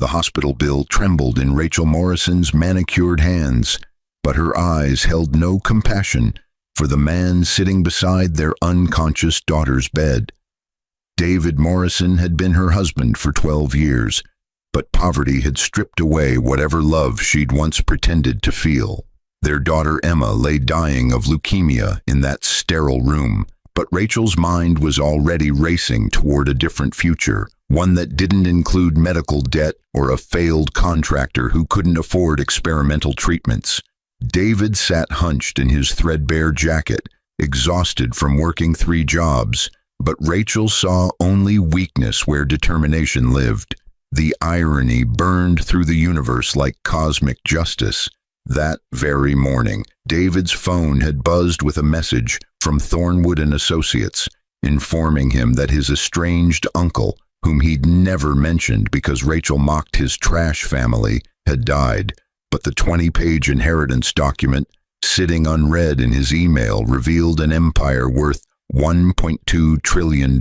The hospital bill trembled in Rachel Morrison's manicured hands, but her eyes held no compassion for the man sitting beside their unconscious daughter's bed. David Morrison had been her husband for 12 years, but poverty had stripped away whatever love she'd once pretended to feel. Their daughter Emma lay dying of leukemia in that sterile room, but Rachel's mind was already racing toward a different future, one that didn't include medical debt or a failed contractor who couldn't afford experimental treatments. David sat hunched in his threadbare jacket, exhausted from working 3 jobs, but Rachel saw only weakness where determination lived. The irony burned through the universe like cosmic justice. That very morning, David's phone had buzzed with a message from Thornwood and Associates, informing him that his estranged uncle, whom he'd never mentioned because Rachel mocked his trash family, had died. But the 20-page inheritance document, sitting unread in his email, revealed an empire worth $1.2 trillion,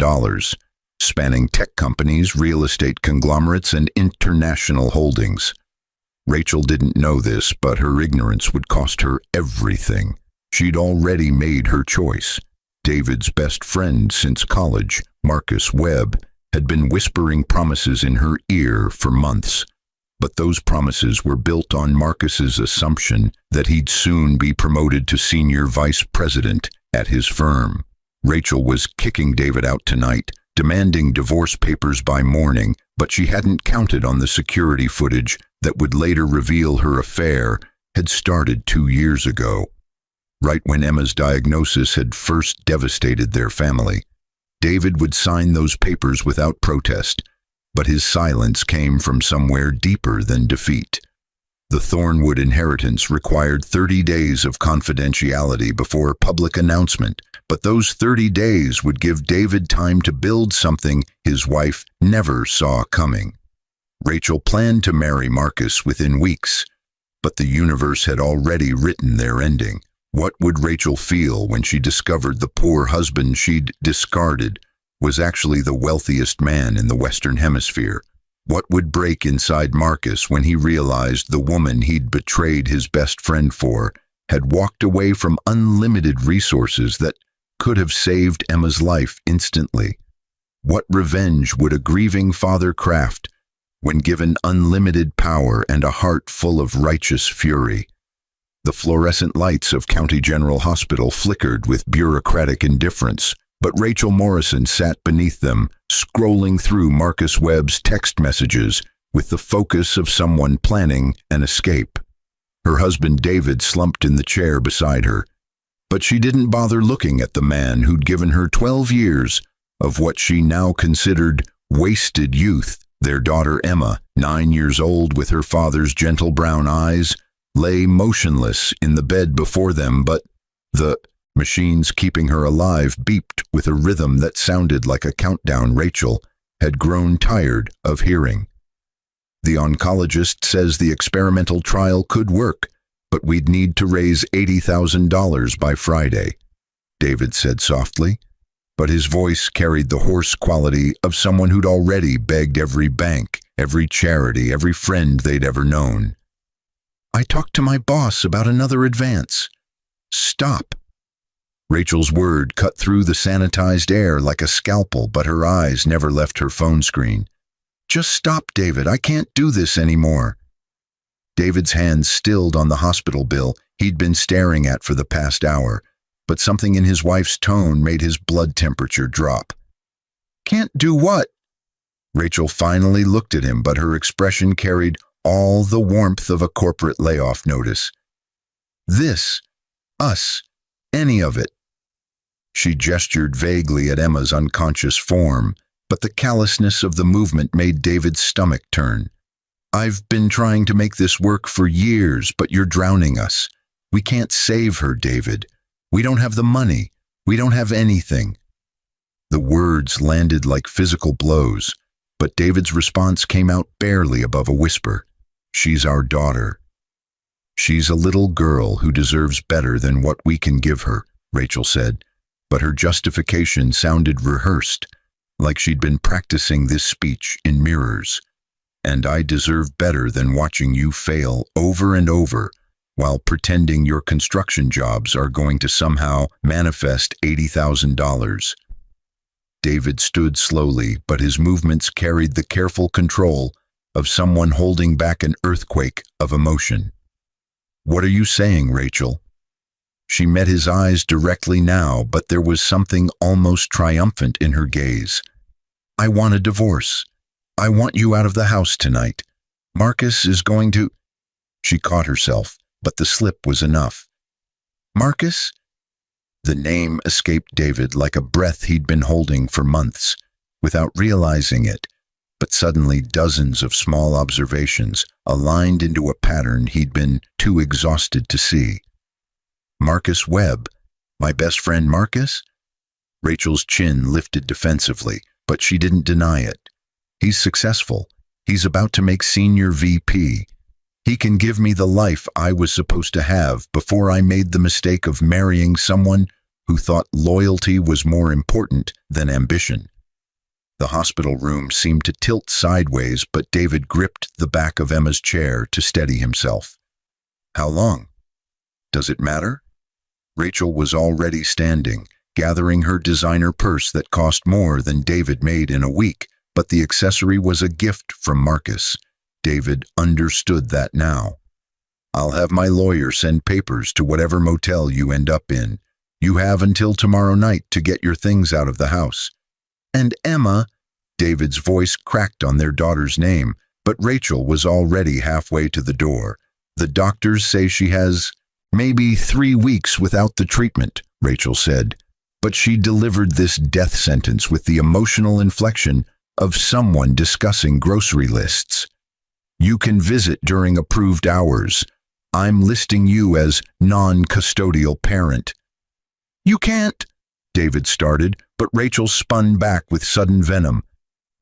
spanning tech companies, real estate conglomerates, and international holdings. Rachel didn't know this, but her ignorance would cost her everything. She'd already made her choice. David's best friend since college, Marcus Webb, had been whispering promises in her ear for months. But those promises were built on Marcus's assumption that he'd soon be promoted to senior vice president at his firm. Rachel was kicking David out tonight, demanding divorce papers by morning, but she hadn't counted on the security footage that would later reveal her affair had started 2 years ago, right when Emma's diagnosis had first devastated their family. David would sign those papers without protest, but his silence came from somewhere deeper than defeat. The Thornwood inheritance required 30 days of confidentiality before public announcement, but those 30 days would give David time to build something his wife never saw coming. Rachel planned to marry Marcus within weeks, but the universe had already written their ending. What would Rachel feel when she discovered the poor husband she'd discarded was actually the wealthiest man in the Western Hemisphere? What would break inside Marcus when he realized the woman he'd betrayed his best friend for had walked away from unlimited resources that could have saved Emma's life instantly? What revenge would a grieving father craft when given unlimited power and a heart full of righteous fury? The fluorescent lights of County General Hospital flickered with bureaucratic indifference, but Rachel Morrison sat beneath them, scrolling through Marcus Webb's text messages with the focus of someone planning an escape. Her husband David slumped in the chair beside her, but she didn't bother looking at the man who'd given her 12 years of what she now considered wasted youth. Their daughter Emma, 9 years old with her father's gentle brown eyes, lay motionless in the bed before them, but the machines keeping her alive beeped with a rhythm that sounded like a countdown Rachel had grown tired of hearing. The oncologist says the experimental trial could work, but we'd need to raise $80,000 by Friday, David said softly, but his voice carried the hoarse quality of someone who'd already begged every bank, every charity, every friend they'd ever known. I talked to my boss about another advance. Stop. Rachel's word cut through the sanitized air like a scalpel, but her eyes never left her phone screen. Just stop, David. I can't do this anymore. David's hands stilled on the hospital bill he'd been staring at for the past hour, but something in his wife's tone made his blood temperature drop. Can't do what? Rachel finally looked at him, but her expression carried all the warmth of a corporate layoff notice. This, us, any of it. She gestured vaguely at Emma's unconscious form, but the callousness of the movement made David's stomach turn. I've been trying to make this work for years, but you're drowning us. We can't save her, David. We don't have the money. We don't have anything. The words landed like physical blows, but David's response came out barely above a whisper. She's our daughter. She's a little girl who deserves better than what we can give her, Rachel said, but her justification sounded rehearsed, like she'd been practicing this speech in mirrors. and I deserve better than watching you fail over and over while pretending your construction jobs are going to somehow manifest $80,000. David stood slowly, but his movements carried the careful control of someone holding back an earthquake of emotion. "What are you saying, Rachel?" She met his eyes directly now, but there was something almost triumphant in her gaze. "I want a divorce. I want you out of the house tonight. Marcus is going to—" She caught herself, but the slip was enough. "Marcus?" The name escaped David like a breath he'd been holding for months, without realizing it, but suddenly dozens of small observations aligned into a pattern he'd been too exhausted to see. "Marcus Webb? My best friend Marcus?" Rachel's chin lifted defensively, but she didn't deny it. "He's successful. He's about to make senior VP. He can give me the life I was supposed to have before I made the mistake of marrying someone who thought loyalty was more important than ambition." The hospital room seemed to tilt sideways, but David gripped the back of Emma's chair to steady himself. "How long? Does it matter?" Rachel was already standing, gathering her designer purse that cost more than David made in a week, but the accessory was a gift from Marcus. David understood that now. "I'll have my lawyer send papers to whatever motel you end up in. You have until tomorrow night to get your things out of the house." "And Emma," David's voice cracked on their daughter's name, but Rachel was already halfway to the door. "The doctors say she has maybe 3 weeks without the treatment," Rachel said, but she delivered this death sentence with the emotional inflection of someone discussing grocery lists. "You can visit during approved hours. I'm listing you as non-custodial parent." "You can't," David started, but Rachel spun back with sudden venom.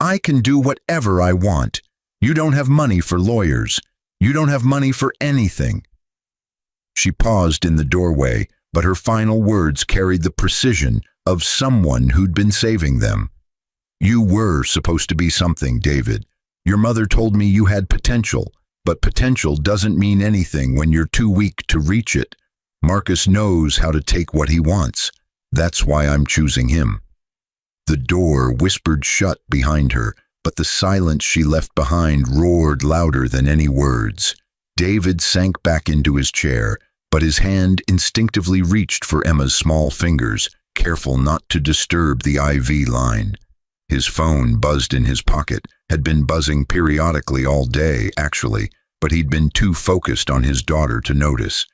"I can do whatever I want. You don't have money for lawyers. You don't have money for anything." She paused in the doorway, but her final words carried the precision of someone who'd been saving them. "You were supposed to be something, David. Your mother told me you had potential, but potential doesn't mean anything when you're too weak to reach it. Marcus knows how to take what he wants. That's why I'm choosing him." The door whispered shut behind her, but the silence she left behind roared louder than any words. David sank back into his chair, but his hand instinctively reached for Emma's small fingers, careful not to disturb the IV line. His phone buzzed in his pocket, had been buzzing periodically all day, actually, but he'd been too focused on his daughter to notice.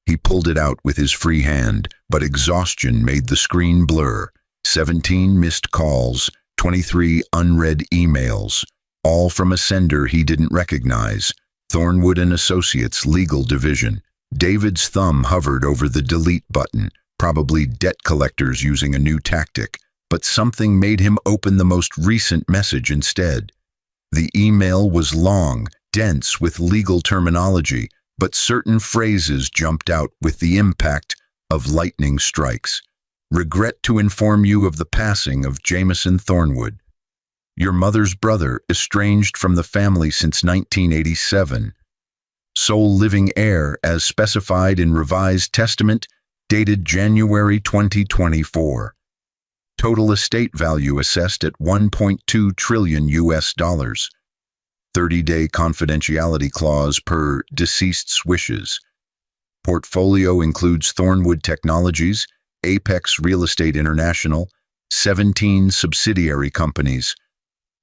He pulled it out with his free hand, but exhaustion made the screen blur. 17 missed calls, 23 unread emails, all from a sender he didn't recognize. Thornwood and Associates Legal Division. David's thumb hovered over the delete button, probably debt collectors using a new tactic, but something made him open the most recent message instead. The email was long, dense with legal terminology, but certain phrases jumped out with the impact of lightning strikes. "Regret to inform you of the passing of Jameson Thornwood. Your mother's brother, estranged from the family since 1987. Sole living heir as specified in revised testament dated January 2024. Total estate value assessed at $1.2 trillion US. 30-day confidentiality clause per deceased's wishes. Portfolio includes Thornwood Technologies, Apex Real Estate International, 17 subsidiary companies."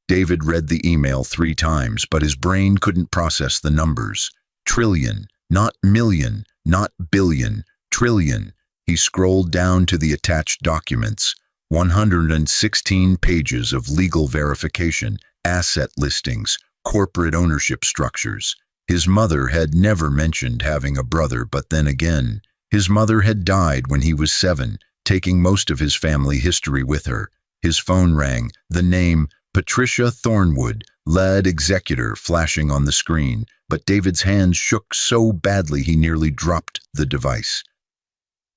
David read the email 3 times, but his brain couldn't process the numbers. Trillion, not million, not billion, trillion. He scrolled down to the attached documents. 116 pages of legal verification, asset listings, corporate ownership structures. His mother had never mentioned having a brother, but then again, his mother had died when he was 7, taking most of his family history with her. His phone rang, the name Patricia Thornwood, lead executor, flashing on the screen, but David's hands shook so badly he nearly dropped the device.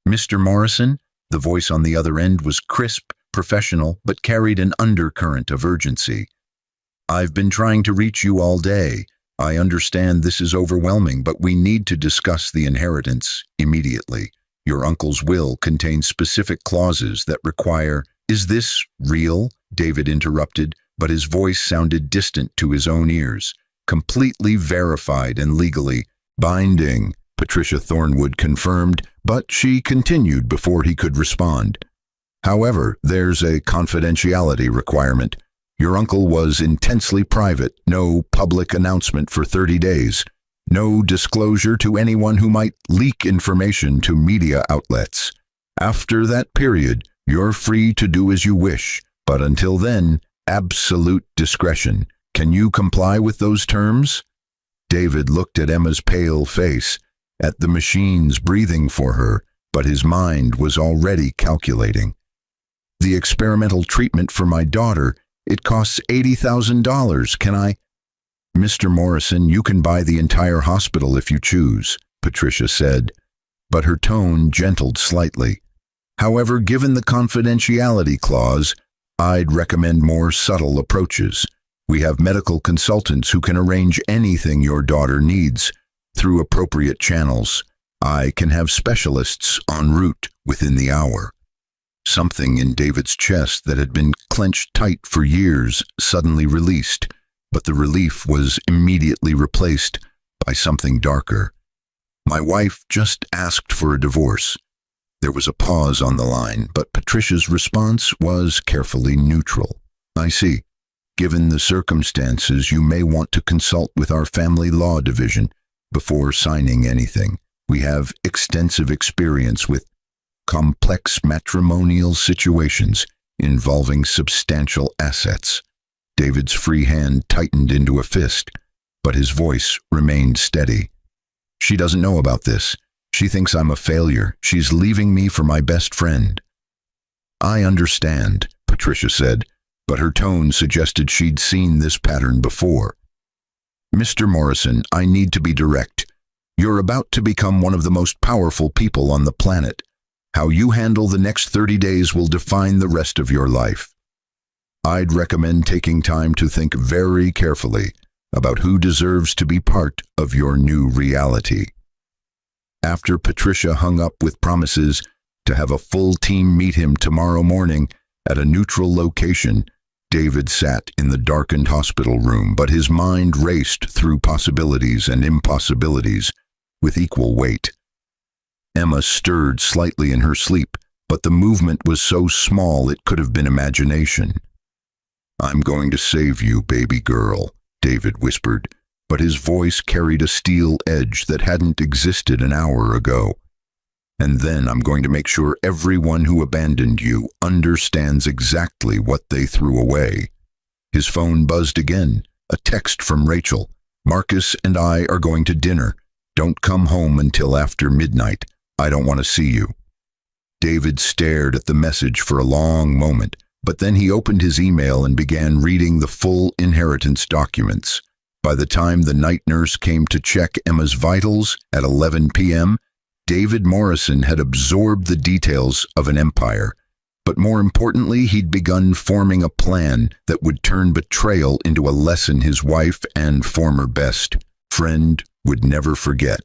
"Mr. Morrison?" The voice on the other end was crisp, professional, but carried an undercurrent of urgency. I've been trying to reach you all day. I understand this is overwhelming, but we need to discuss the inheritance immediately. Your uncle's will contains specific clauses that require— Is this real? David interrupted, but his voice sounded distant to his own ears. Completely verified and legally binding, Patricia Thornwood confirmed, but she continued before he could respond. However, there's a confidentiality requirement. Your uncle was intensely private, no public announcement for 30 days, no disclosure to anyone who might leak information to media outlets. After that period, you're free to do as you wish, but until then, absolute discretion. Can you comply with those terms? David looked at Emma's pale face, at the machines breathing for her, but his mind was already calculating. The experimental treatment for my daughter, it costs $80,000. Can I— Mr. Morrison, you can buy the entire hospital if you choose, Patricia said, but her tone gentled slightly. However, given the confidentiality clause, I'd recommend more subtle approaches. We have medical consultants who can arrange anything your daughter needs through appropriate channels. I can have specialists en route within the hour. Something in David's chest that had been clenched tight for years suddenly released, but the relief was immediately replaced by something darker. My wife just asked for a divorce. There was a pause on the line, but Patricia's response was carefully neutral. I see. Given the circumstances, you may want to consult with our family law division before signing anything. We have extensive experience with complex matrimonial situations involving substantial assets. David's free hand tightened into a fist, but his voice remained steady. She doesn't know about this. She thinks I'm a failure. She's leaving me for my best friend. I understand, Patricia said, but her tone suggested she'd seen this pattern before. Mr. Morrison, I need to be direct. You're about to become one of the most powerful people on the planet. How you handle the next 30 days will define the rest of your life. I'd recommend taking time to think very carefully about who deserves to be part of your new reality. After Patricia hung up with promises to have a full team meet him tomorrow morning at a neutral location, David sat in the darkened hospital room, but his mind raced through possibilities and impossibilities with equal weight. Emma stirred slightly in her sleep, but the movement was so small it could have been imagination. I'm going to save you, baby girl, David whispered, but his voice carried a steel edge that hadn't existed an hour ago. And then I'm going to make sure everyone who abandoned you understands exactly what they threw away. His phone buzzed again, a text from Rachel. Marcus and I are going to dinner. Don't come home until after midnight. I don't want to see you. David stared at the message for a long moment, but then he opened his email and began reading the full inheritance documents. By the time the night nurse came to check Emma's vitals at 11 p.m., David Morrison had absorbed the details of an empire, but more importantly, he'd begun forming a plan that would turn betrayal into a lesson his wife and former best friend would never forget.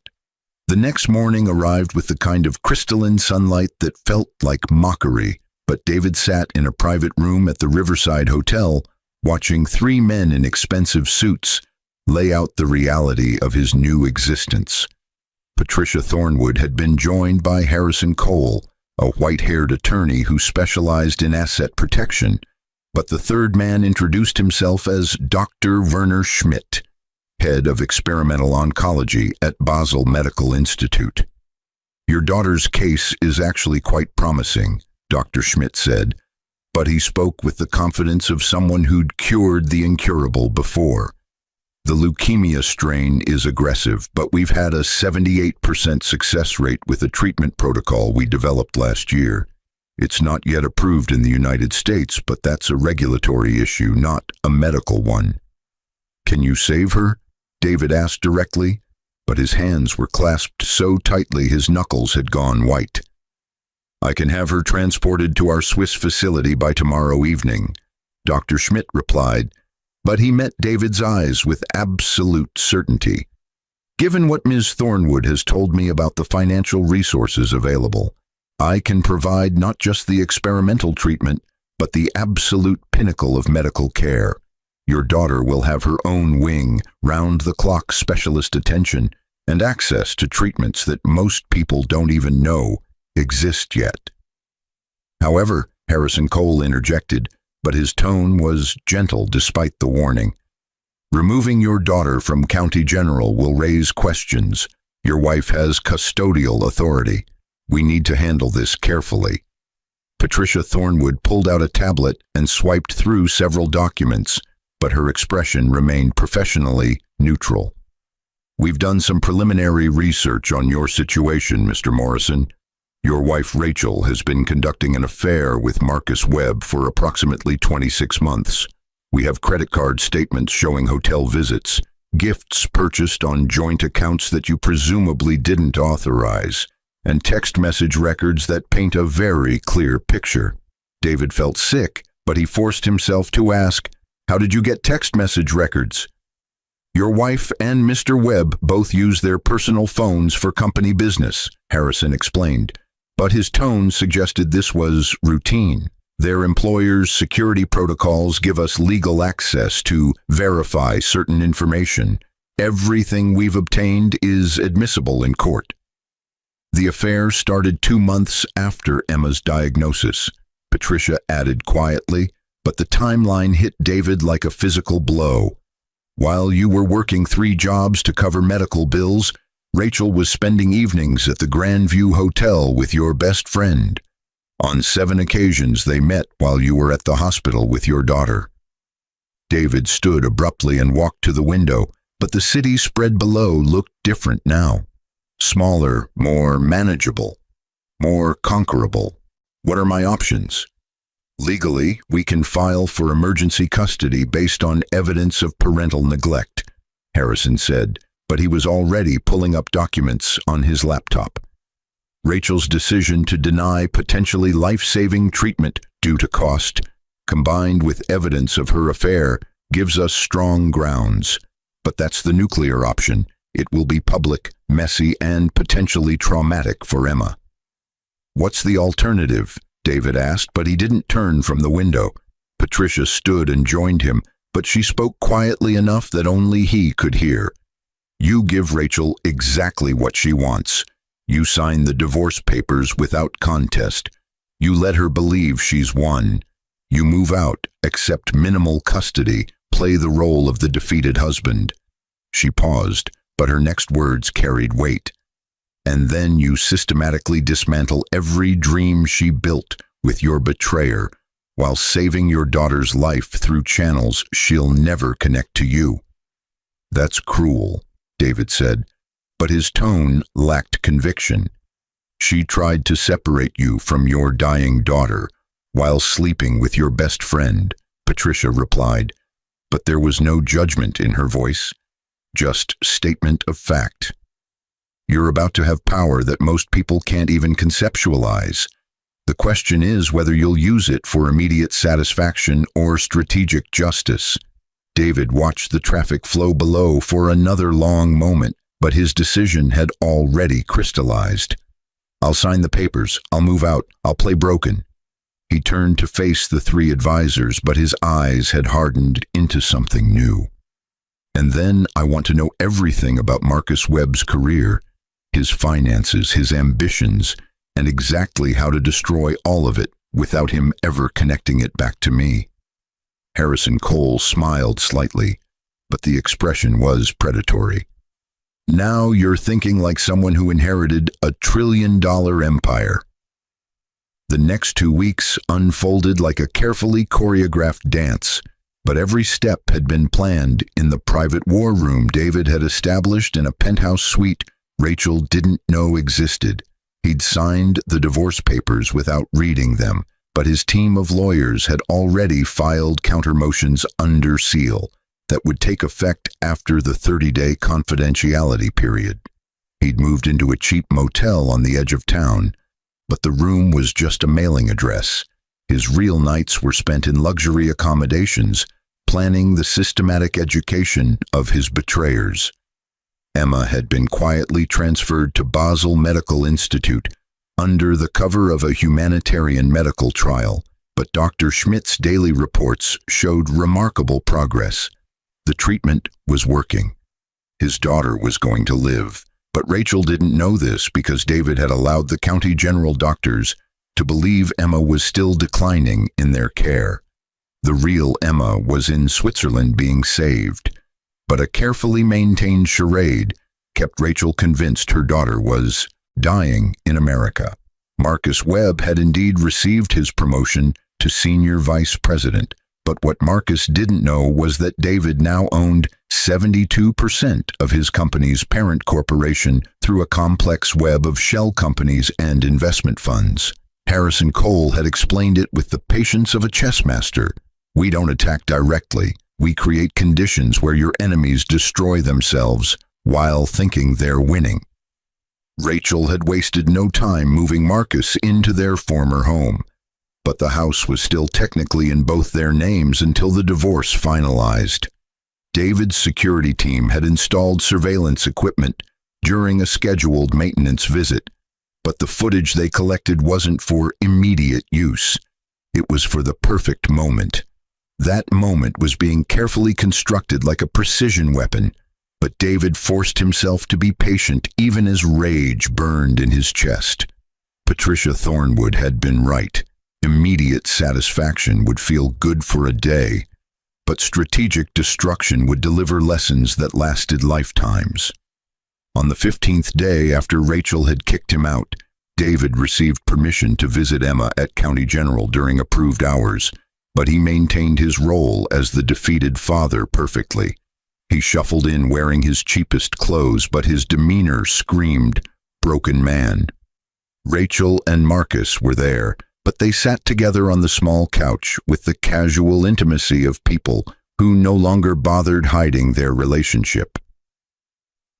The next morning arrived with the kind of crystalline sunlight that felt like mockery, but David sat in a private room at the Riverside Hotel, watching three men in expensive suits lay out the reality of his new existence. Patricia Thornwood had been joined by Harrison Cole, a white-haired attorney who specialized in asset protection, but the third man introduced himself as Dr. Werner Schmidt, head of experimental oncology at Basel Medical Institute. Your daughter's case is actually quite promising, Dr. Schmidt said, but he spoke with the confidence of someone who'd cured the incurable before. The leukemia strain is aggressive, but we've had a 78% success rate with a treatment protocol we developed last year. It's not yet approved in the United States, but that's a regulatory issue, not a medical one. Can you save her? David asked directly, but his hands were clasped so tightly his knuckles had gone white. I can have her transported to our Swiss facility by tomorrow evening, Dr. Schmidt replied, But he met David's eyes with absolute certainty. Given what Ms. Thornwood has told me about the financial resources available, I can provide not just the experimental treatment, but the absolute pinnacle of medical care. Your daughter will have her own wing, round-the-clock specialist attention, and access to treatments that most people don't even know exist yet. However, Harrison Cole interjected, but his tone was gentle despite the warning. Removing your daughter from County General will raise questions. Your wife has custodial authority. We need to handle this carefully. Patricia Thornwood pulled out a tablet and swiped through several documents, but her expression remained professionally neutral. We've done some preliminary research on your situation, Mr. Morrison. Your wife Rachel has been conducting an affair with Marcus Webb for approximately 26 months. We have credit card statements showing hotel visits, gifts purchased on joint accounts that you presumably didn't authorize, and text message records that paint a very clear picture. David felt sick, but he forced himself to ask, "How did you get text message records?" "Your wife and Mr. Webb both use their personal phones for company business," Harrison explained, but his tone suggested this was routine. Their employer's security protocols give us legal access to verify certain information. Everything we've obtained is admissible in court. The affair started 2 months after Emma's diagnosis, Patricia added quietly, but the timeline hit David like a physical blow. While you were working 3 jobs to cover medical bills, Rachel was spending evenings at the Grandview Hotel with your best friend. On 7 occasions they met while you were at the hospital with your daughter. David stood abruptly and walked to the window, but the city spread below looked different now. Smaller, more manageable, more conquerable. What are my options? Legally, we can file for emergency custody based on evidence of parental neglect, Harrison said, but he was already pulling up documents on his laptop. Rachel's decision to deny potentially life-saving treatment due to cost, combined with evidence of her affair, gives us strong grounds. But that's the nuclear option. It will be public, messy, and potentially traumatic for Emma. What's the alternative? David asked, but he didn't turn from the window. Patricia stood and joined him, but she spoke quietly enough that only he could hear. You give Rachel exactly what she wants. You sign the divorce papers without contest. You let her believe she's won. You move out, accept minimal custody, play the role of the defeated husband. She paused, but her next words carried weight. And then you systematically dismantle every dream she built with your betrayer, while saving your daughter's life through channels she'll never connect to you. That's cruel, David said, but his tone lacked conviction. She tried to separate you from your dying daughter while sleeping with your best friend, Patricia replied, but there was no judgment in her voice, just statement of fact. You're about to have power that most people can't even conceptualize. The question is whether you'll use it for immediate satisfaction or strategic justice. David watched the traffic flow below for another long moment, but his decision had already crystallized. I'll sign the papers, I'll move out, I'll play broken. He turned to face the 3 advisors, but his eyes had hardened into something new. And then I want to know everything about Marcus Webb's career, his finances, his ambitions, and exactly how to destroy all of it without him ever connecting it back to me. Harrison Cole smiled slightly, but the expression was predatory. Now you're thinking like someone who inherited a trillion-dollar empire. The next 2 weeks unfolded like a carefully choreographed dance, but every step had been planned in the private war room David had established in a penthouse suite Rachel didn't know existed. He'd signed the divorce papers without reading them, but his team of lawyers had already filed countermotions under seal that would take effect after the 30-day confidentiality period. He'd moved into a cheap motel on the edge of town, but the room was just a mailing address. His real nights were spent in luxury accommodations, planning the systematic education of his betrayers. Emma had been quietly transferred to Basel Medical Institute under the cover of a humanitarian medical trial, but Dr. Schmidt's daily reports showed remarkable progress. The treatment was working. His daughter was going to live, but Rachel didn't know this because David had allowed the county general doctors to believe Emma was still declining in their care. The real Emma was in Switzerland being saved, but a carefully maintained charade kept Rachel convinced her daughter was dying in America. Marcus Webb had indeed received his promotion to senior vice president, but what Marcus didn't know was that David now owned 72% of his company's parent corporation through a complex web of shell companies and investment funds. Harrison Cole had explained it with the patience of a chess master. We don't attack directly. We create conditions where your enemies destroy themselves while thinking they're winning. Rachel had wasted no time moving Marcus into their former home, but the house was still technically in both their names until the divorce finalized. David's security team had installed surveillance equipment during a scheduled maintenance visit, but the footage they collected wasn't for immediate use. It was for the perfect moment. That moment was being carefully constructed like a precision weapon, but David forced himself to be patient even as rage burned in his chest. Patricia Thornwood had been right. Immediate satisfaction would feel good for a day, but strategic destruction would deliver lessons that lasted lifetimes. On the 15th day after Rachel had kicked him out, David received permission to visit Emma at County General during approved hours, but he maintained his role as the defeated father perfectly. He shuffled in wearing his cheapest clothes, but his demeanor screamed, "Broken man." Rachel and Marcus were there, but they sat together on the small couch with the casual intimacy of people who no longer bothered hiding their relationship.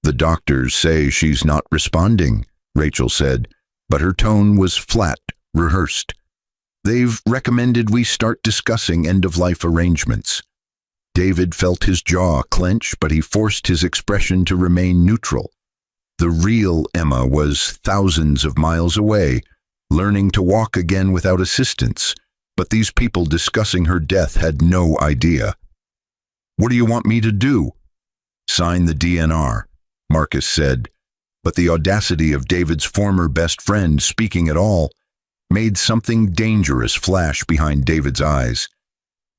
"The doctors say she's not responding," Rachel said, but her tone was flat, rehearsed. "They've recommended we start discussing end-of-life arrangements." David felt his jaw clench, but he forced his expression to remain neutral. The real Emma was thousands of miles away, learning to walk again without assistance, but these people discussing her death had no idea. "What do you want me to do?" "Sign the DNR," Marcus said, but the audacity of David's former best friend speaking at all made something dangerous flash behind David's eyes.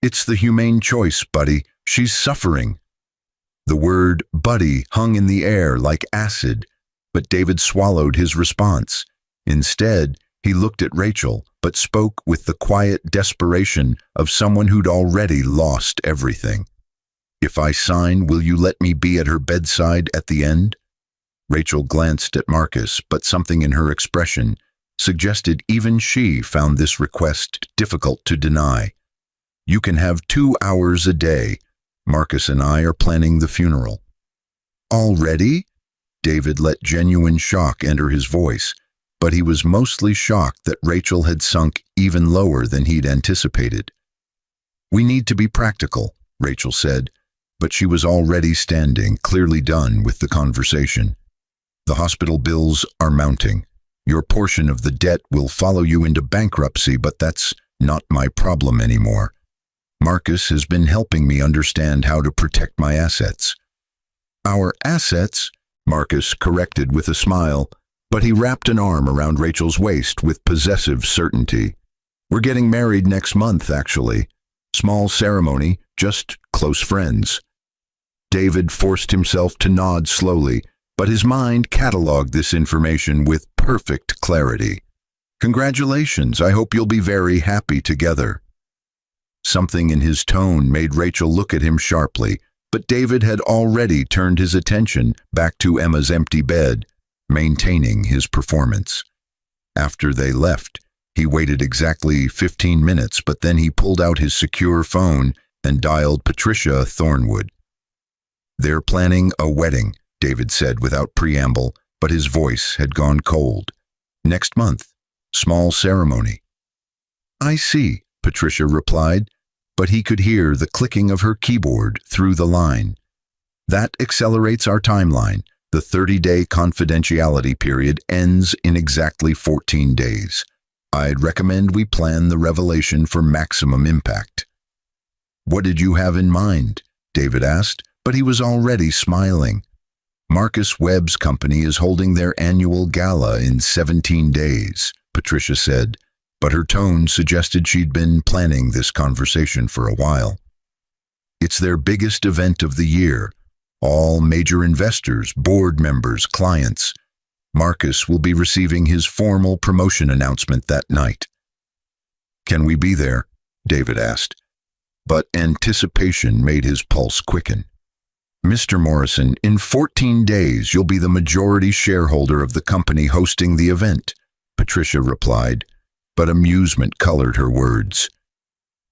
"It's the humane choice, buddy. She's suffering." The word buddy hung in the air like acid, but David swallowed his response. Instead, he looked at Rachel, but spoke with the quiet desperation of someone who'd already lost everything. "If I sign, will you let me be at her bedside at the end?" Rachel glanced at Marcus, but something in her expression suggested even she found this request difficult to deny. "You can have 2 hours a day. Marcus and I are planning the funeral." "Already?" David let genuine shock enter his voice, but he was mostly shocked that Rachel had sunk even lower than he'd anticipated. "We need to be practical," Rachel said, but she was already standing, clearly done with the conversation. "The hospital bills are mounting. Your portion of the debt will follow you into bankruptcy, but that's not my problem anymore. Marcus has been helping me understand how to protect my assets." "Our assets?" Marcus corrected with a smile, but he wrapped an arm around Rachel's waist with possessive certainty. "We're getting married next month, actually. Small ceremony, just close friends." David forced himself to nod slowly, but his mind cataloged this information with perfect clarity. "Congratulations, I hope you'll be very happy together." Something in his tone made Rachel look at him sharply, but David had already turned his attention back to Emma's empty bed, maintaining his performance. After they left, he waited exactly 15 minutes, but then he pulled out his secure phone and dialed Patricia Thornwood. "They're planning a wedding," David said without preamble, but his voice had gone cold. "Next month. Small ceremony." "I see," Patricia replied, but he could hear the clicking of her keyboard through the line. That accelerates our timeline. The 30-day confidentiality period ends in exactly 14 days. I'd recommend we plan the revelation for maximum impact. What did you have in mind? David asked, but he was already smiling. Marcus Webb's company is holding their annual gala in 17 days, Patricia said, but her tone suggested she'd been planning this conversation for a while. It's their biggest event of the year. All major investors, board members, clients. Marcus will be receiving his formal promotion announcement that night. Can we be there? David asked, but anticipation made his pulse quicken. Mr. Morrison, in 14 days you'll be the majority shareholder of the company hosting the event, Patricia replied, but amusement colored her words.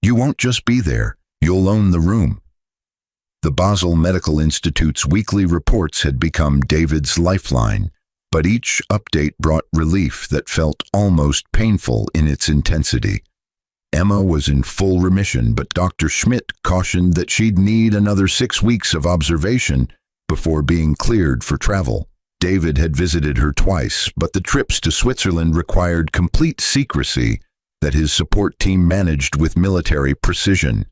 You won't just be there, you'll own the room. The Basel Medical Institute's weekly reports had become David's lifeline, but each update brought relief that felt almost painful in its intensity. Emma was in full remission, but Dr. Schmidt cautioned that she'd need another 6 weeks of observation before being cleared for travel. David had visited her twice, but the trips to Switzerland required complete secrecy that his support team managed with military precision.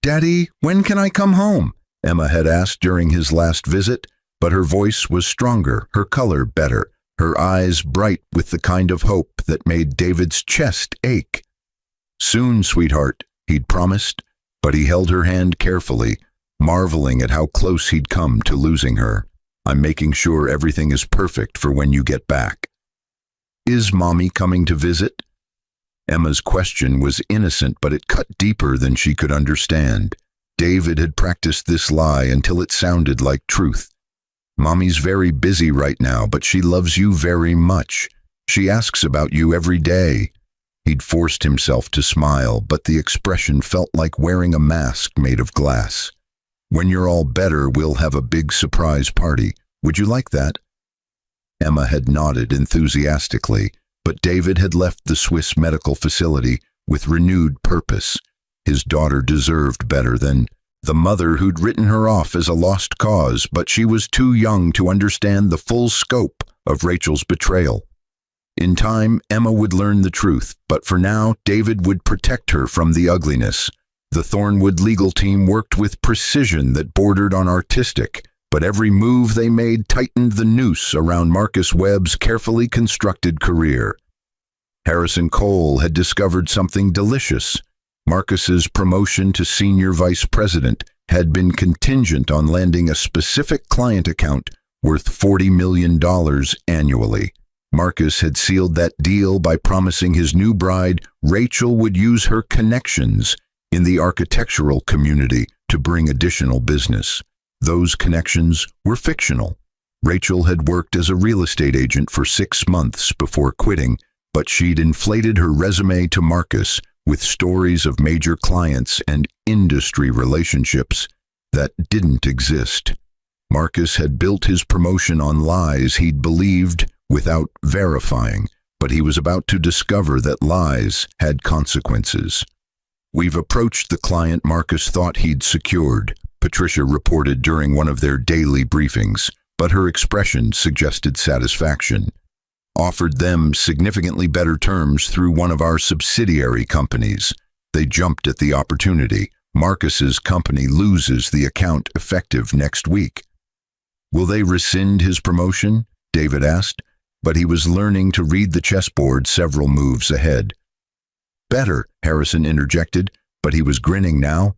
"Daddy, when can I come home?" Emma had asked during his last visit, but her voice was stronger, her color better, her eyes bright with the kind of hope that made David's chest ache. "Soon, sweetheart," he'd promised, but he held her hand carefully, marveling at how close he'd come to losing her. "I'm making sure everything is perfect for when you get back." "Is Mommy coming to visit?" Emma's question was innocent, but it cut deeper than she could understand. David had practiced this lie until it sounded like truth. "Mommy's very busy right now, but she loves you very much. She asks about you every day." He'd forced himself to smile, but the expression felt like wearing a mask made of glass. "When you're all better, we'll have a big surprise party. Would you like that?" Emma had nodded enthusiastically, but David had left the Swiss medical facility with renewed purpose. His daughter deserved better than the mother who'd written her off as a lost cause, but she was too young to understand the full scope of Rachel's betrayal. In time, Emma would learn the truth, but for now, David would protect her from the ugliness. The Thornwood legal team worked with precision that bordered on artistic, but every move they made tightened the noose around Marcus Webb's carefully constructed career. Harrison Cole had discovered something delicious. Marcus's promotion to senior vice president had been contingent on landing a specific client account worth $40 million annually. Marcus had sealed that deal by promising his new bride Rachel would use her connections in the architectural community to bring additional business. Those connections were fictional. Rachel had worked as a real estate agent for 6 months before quitting, but she'd inflated her resume to Marcus with stories of major clients and industry relationships that didn't exist. Marcus had built his promotion on lies he'd believed without verifying, but he was about to discover that lies had consequences. "We've approached the client Marcus thought he'd secured," Patricia reported during one of their daily briefings, but her expression suggested satisfaction. "Offered them significantly better terms through one of our subsidiary companies. They jumped at the opportunity. Marcus's company loses the account effective next week." "Will they rescind his promotion?" David asked, but he was learning to read the chessboard several moves ahead. "Better," Harrison interjected, but he was grinning now.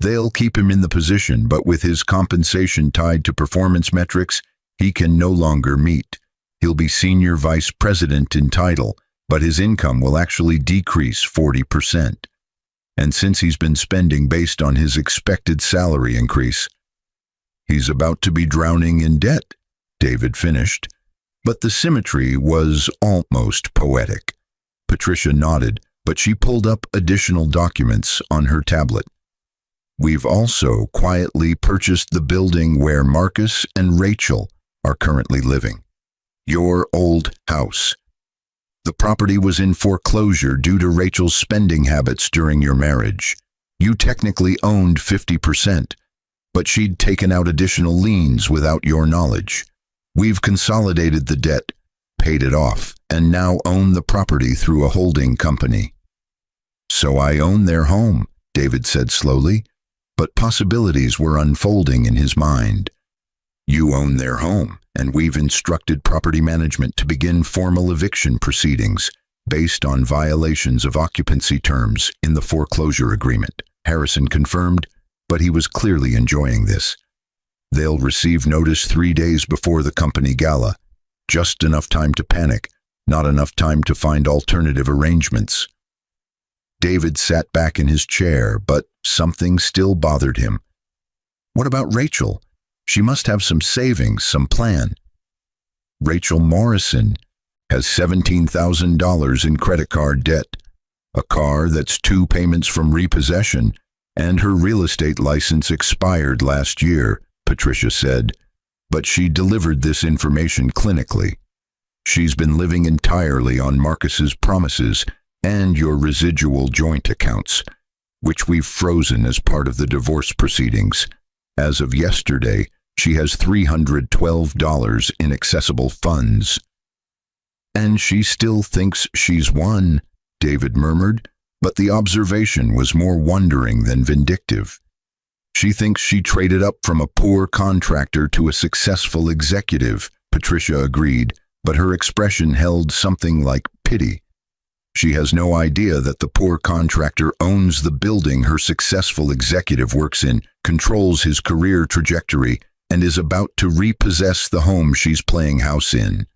"They'll keep him in the position, but with his compensation tied to performance metrics, he can no longer meet. He'll be senior vice president in title, but his income will actually decrease 40%. And since he's been spending based on his expected salary increase, he's about to be drowning in debt," David finished. But the symmetry was almost poetic. Patricia nodded, but she pulled up additional documents on her tablet. "We've also quietly purchased the building where Marcus and Rachel are currently living. Your old house. The property was in foreclosure due to Rachel's spending habits during your marriage. You technically owned 50%, but she'd taken out additional liens without your knowledge. We've consolidated the debt, paid it off, and now own the property through a holding company. So I own their home, David said slowly, but possibilities were unfolding in his mind. You own their home, and we've instructed property management to begin formal eviction proceedings based on violations of occupancy terms in the foreclosure agreement, Harrison confirmed, but he was clearly enjoying this. They'll receive notice 3 days before the company gala. Just enough time to panic, not enough time to find alternative arrangements. David sat back in his chair, but something still bothered him. What about Rachel? She must have some savings, some plan. Rachel Morrison has $17,000 in credit card debt, a car that's 2 payments from repossession, and her real estate license expired last year, Patricia said, but she delivered this information clinically. She's been living entirely on Marcus's promises and your residual joint accounts, which we've frozen as part of the divorce proceedings. As of yesterday, she has $312 in accessible funds. And she still thinks she's won, David murmured, but the observation was more wondering than vindictive. She thinks she traded up from a poor contractor to a successful executive, Patricia agreed, but her expression held something like pity. She has no idea that the poor contractor owns the building her successful executive works in, controls his career trajectory, and is about to repossess the home she's playing house in.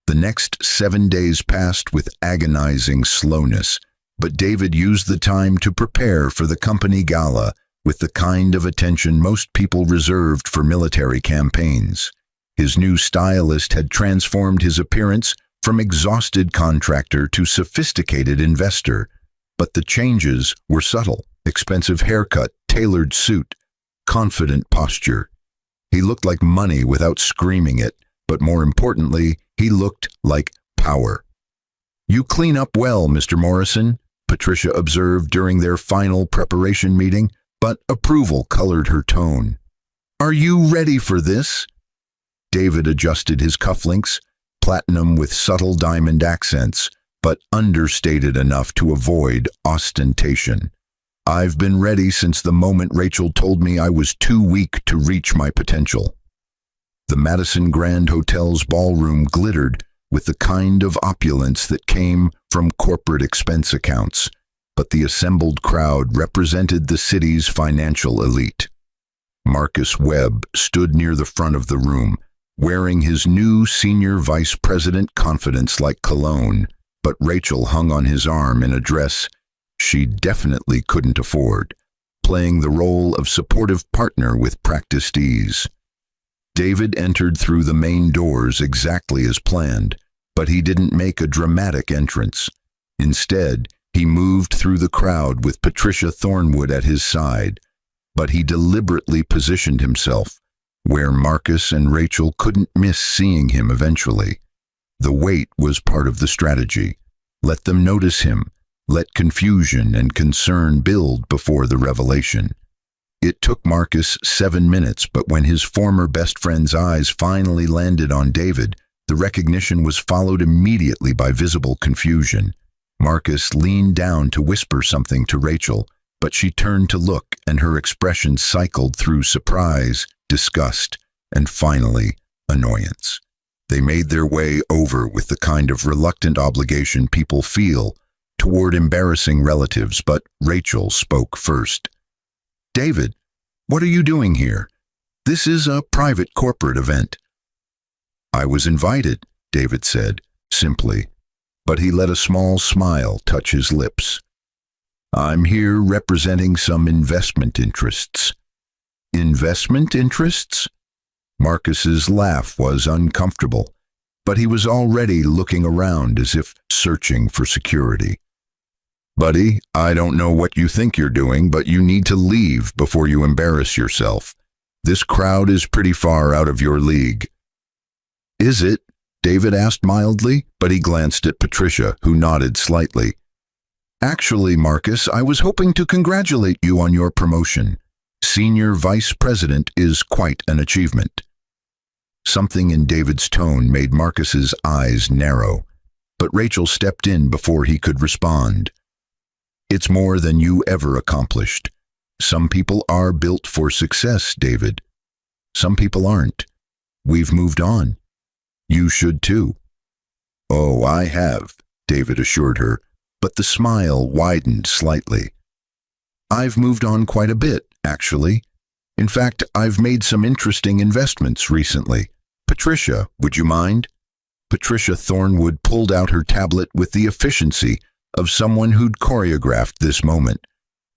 The next 7 days passed with agonizing slowness, but David used the time to prepare for the company gala with the kind of attention most people reserved for military campaigns. His new stylist had transformed his appearance from exhausted contractor to sophisticated investor, but the changes were subtle: expensive haircut, tailored suit, confident posture. He looked like money without screaming it, but more importantly, he looked like power. You clean up well, Mr. Morrison, Patricia observed during their final preparation meeting, but approval colored her tone. Are you ready for this? David adjusted his cufflinks, platinum with subtle diamond accents, but understated enough to avoid ostentation. I've been ready since the moment Rachel told me I was too weak to reach my potential. The Madison Grand Hotel's ballroom glittered with the kind of opulence that came from corporate expense accounts, but the assembled crowd represented the city's financial elite. Marcus Webb stood near the front of the room, wearing his new senior vice president confidence-like cologne, but Rachel hung on his arm in a dress she definitely couldn't afford, playing the role of supportive partner with practiced ease. David entered through the main doors exactly as planned, but he didn't make a dramatic entrance. Instead, he moved through the crowd with Patricia Thornwood at his side, but he deliberately positioned himself where Marcus and Rachel couldn't miss seeing him eventually. The wait was part of the strategy. Let them notice him. Let confusion and concern build before the revelation. It took Marcus 7 minutes, but when his former best friend's eyes finally landed on David, the recognition was followed immediately by visible confusion. Marcus leaned down to whisper something to Rachel, but she turned to look, and her expression cycled through surprise, disgust, and finally, annoyance. They made their way over with the kind of reluctant obligation people feel toward embarrassing relatives, but Rachel spoke first. David, what are you doing here? This is a private corporate event. I was invited, David said, simply, but he let a small smile touch his lips. I'm here representing some investment interests. Investment interests? Marcus's laugh was uncomfortable, but he was already looking around as if searching for security. Buddy, I don't know what you think you're doing, but you need to leave before you embarrass yourself. This crowd is pretty far out of your league. Is it? David asked mildly, but he glanced at Patricia, who nodded slightly. Actually, Marcus, I was hoping to congratulate you on your promotion. Senior Vice President is quite an achievement. Something in David's tone made Marcus's eyes narrow, but Rachel stepped in before he could respond. It's more than you ever accomplished. Some people are built for success, David. Some people aren't. We've moved on. You should too. Oh, I have, David assured her, but the smile widened slightly. I've moved on quite a bit, actually. In fact, I've made some interesting investments recently. Patricia, would you mind? Patricia Thornwood pulled out her tablet with the efficiency of someone who'd choreographed this moment,